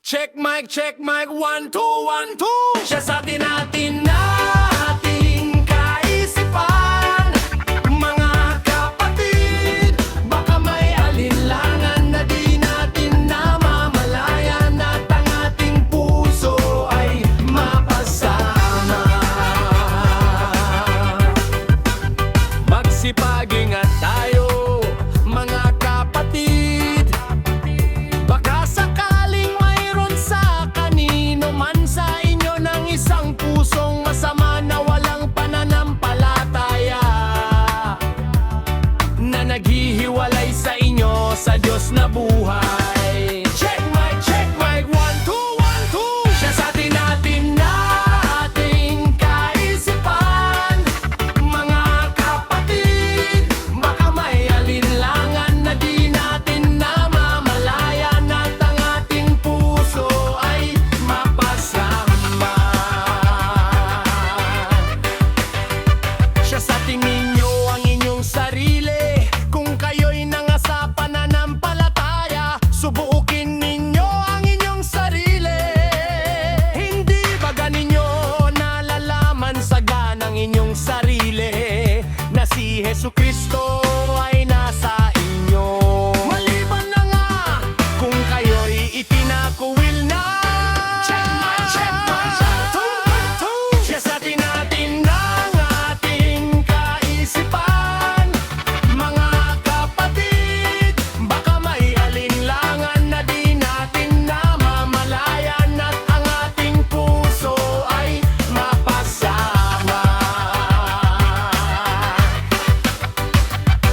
check mic, 1, 2, 1, 2. Siya sa atin nating kaisipan. Mga kapatid, baka may alinlangan na di natin namamalayan at ang ating puso ay mapasama. Magsipag-ingat tayo, mga kapatid. Baka sakaling mayroon sa kanino man sa inyo ng isang pusong masama na walang pananampalataya, na naghihiwalay sa inyo sa Diyos na buhay. Check mic, 1, 2, 1, 2. Siya sa atin nating kaisipan. Mga kapatid, baka may alinlangan na di natin namamalayan at ang ating puso ay mapasama. Siya sa tingin nyo ang inyong sarili. Kung kayo'y nangasa pananampalataya, subukin ninyo ang inyong sarili. Hindi ba ganinyo nalalaman sa ganang inyong sarili na si Jesucristo ay nasa inyo? Maliban na nga kung kayo'y itinakuwil na. Check mic, 2, 2. Siya sa atin ng ating kaisipan. Mga kapatid, baka may alinlangan na di natin namamalayan at ang ating puso ay mapasama.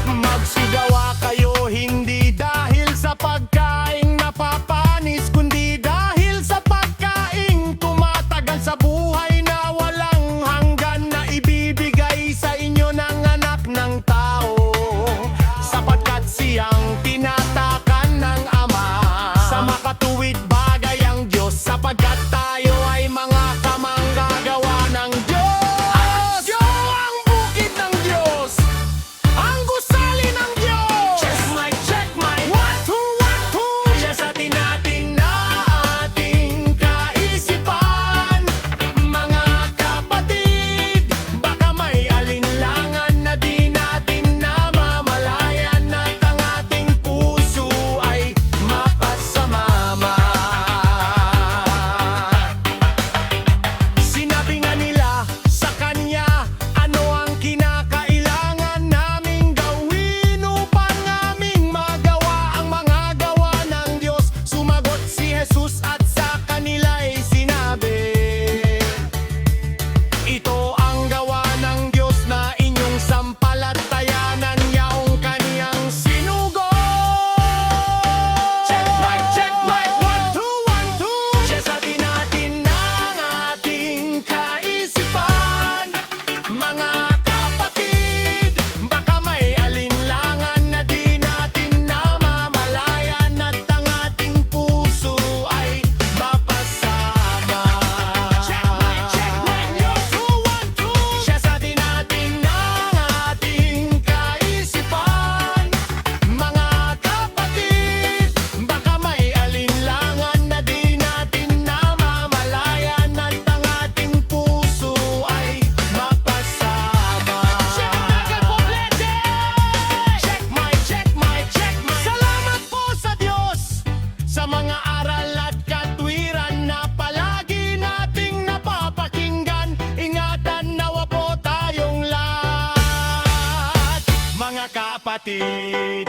Magsigawa kayo hindi dahil sa pagkaing napapanis, kundi dahil sa pagkaing tumatagal sa buhay na walang hanggan, na ibibigay sa inyo ng anak ng tao, sapagkat siyang tinatakan ng Ama. Sa makatuwid bagay ang Diyos, sapagkat tayo ay mga kamanggagawa ng Diyos. Diyo ang bukid ng Diyos, ang gusali ng Diyos. Check mic, 1, 2, 1, 2. Siya sa atin nating kaisipan. Mga kapatid, baka may alinlangan na di natin namamalayan at ang ating puso ay mapasamama. Sinabi nga nila sa kanya, ano ang kinakailangan naming gawin upang aming magawa ang mga gawa ng Diyos? Sumagot si Jesus at sa kanila'y sinabi, ito ang gawa ng Diyos, na inyong sampalatayanan yaong kaniyang sinugo. Check mic, 1, 2, 1, 2. Siya sa atin ng ating kaisipan. Mga kapatid, baka may alinlangan na di natin namamalayan at ang ating puso ay mapasama. Check mic, 2, 1, 2. Siya sa atin ng ating kaisipan. Mga kapatid, baka may alinlangan na di natin namamalayan at ang ating puso ay mapasama. Check mic. Salamat po sa Diyos sa mga aral at katwiran na palagi nating napapakinggan. Ingatan nawa po tayong lahat, mga kapatid.